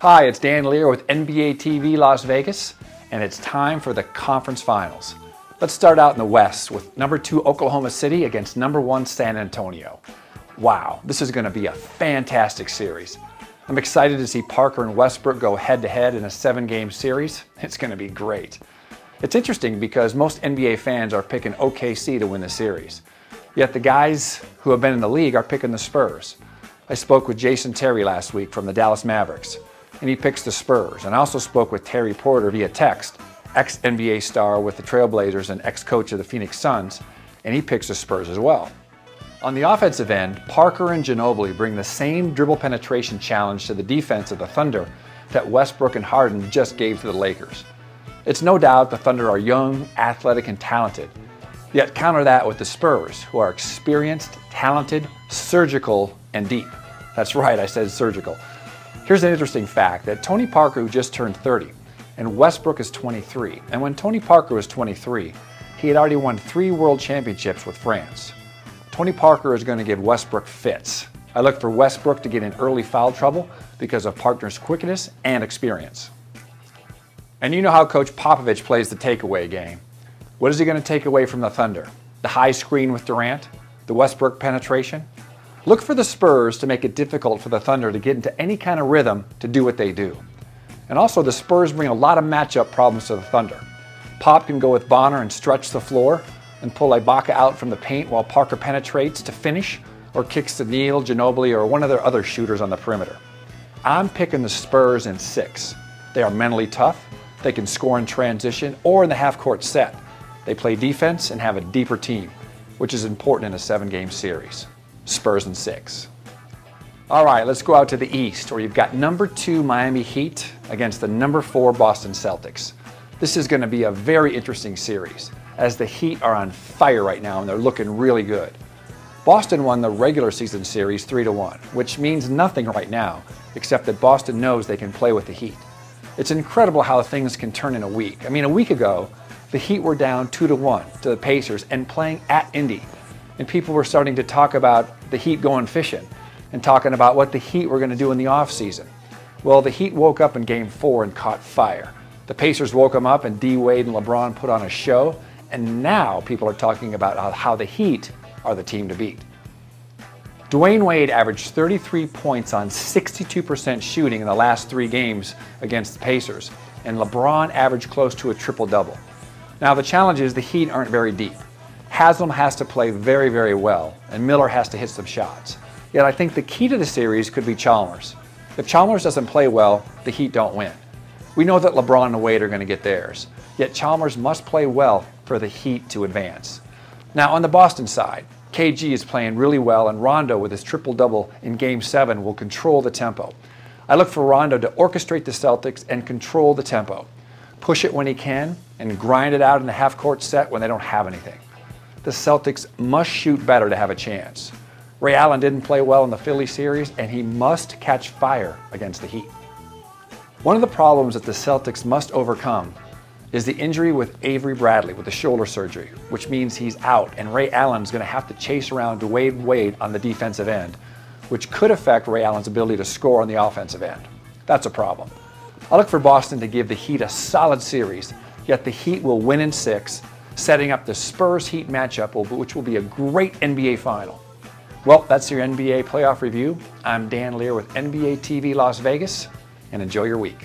Hi, it's Dan Lier with NBA TV Las Vegas, and it's time for the conference finals. Let's start out in the West with number 2 Oklahoma City against number 1 San Antonio. Wow, this is going to be a fantastic series. I'm excited to see Parker and Westbrook go head-to-head in a 7-game series. It's going to be great. It's interesting because most NBA fans are picking OKC to win the series. Yet the guys who have been in the league are picking the Spurs. I spoke with Jason Terry last week from the Dallas Mavericks, and he picks the Spurs. And I also spoke with Terry Porter via text, ex-NBA star with the Trailblazers and ex-coach of the Phoenix Suns, and he picks the Spurs as well. On the offensive end, Parker and Ginobili bring the same dribble penetration challenge to the defense of the Thunder that Westbrook and Harden just gave to the Lakers. It's no doubt the Thunder are young, athletic, and talented. Yet counter that with the Spurs, who are experienced, talented, surgical, and deep. That's right, I said surgical. Here's an interesting fact that Tony Parker, who just turned 30, and Westbrook is 23. And when Tony Parker was 23, he had already won 3 world championships with France. Tony Parker is going to give Westbrook fits. I look for Westbrook to get in early foul trouble because of Parker's quickness and experience. And you know how Coach Popovich plays the takeaway game. What is he going to take away from the Thunder? The high screen with Durant? The Westbrook penetration? Look for the Spurs to make it difficult for the Thunder to get into any kind of rhythm to do what they do. And also the Spurs bring a lot of matchup problems to the Thunder. Pop can go with Bonner and stretch the floor and pull Ibaka out from the paint while Parker penetrates to finish or kicks to Neal, Ginobili, or one of their other shooters on the perimeter. I'm picking the Spurs in 6. They are mentally tough. They can score in transition or in the half-court set. They play defense and have a deeper team, which is important in a 7-game series. Spurs in 6. All right, let's go out to the East, where you've got number 2 Miami Heat against the number 4 Boston Celtics. This is going to be a very interesting series, as the Heat are on fire right now and they're looking really good. Boston won the regular season series 3-1, which means nothing right now, except that Boston knows they can play with the Heat. It's incredible how things can turn in a week. I mean, a week ago, the Heat were down 2-1 to the Pacers and playing at Indy. And people were starting to talk about the Heat going fishing and talking about what the Heat were going to do in the offseason. Well, the Heat woke up in Game 4 and caught fire. The Pacers woke them up and D. Wade and LeBron put on a show. And now people are talking about how the Heat are the team to beat. Dwayne Wade averaged 33 points on 62% shooting in the last 3 games against the Pacers. And LeBron averaged close to a triple-double. Now the challenge is the Heat aren't very deep. Haslam has to play very, very well, and Miller has to hit some shots. Yet I think the key to the series could be Chalmers. If Chalmers doesn't play well, the Heat don't win. We know that LeBron and Wade are going to get theirs, yet Chalmers must play well for the Heat to advance. Now on the Boston side, KG is playing really well, and Rondo with his triple-double in Game 7 will control the tempo. I look for Rondo to orchestrate the Celtics and control the tempo. Push it when he can, and grind it out in the half-court set when they don't have anything. The Celtics must shoot better to have a chance. Ray Allen didn't play well in the Philly series, and he must catch fire against the Heat. One of the problems that the Celtics must overcome is the injury with Avery Bradley with the shoulder surgery, which means he's out, and Ray Allen's going to have to chase around Dwayne Wade on the defensive end, which could affect Ray Allen's ability to score on the offensive end. That's a problem. I look for Boston to give the Heat a solid series, yet the Heat will win in 6, setting up the Spurs-Heat matchup, which will be a great NBA final. Well, that's your NBA playoff review. I'm Dan Lier with NBA TV Las Vegas, and enjoy your week.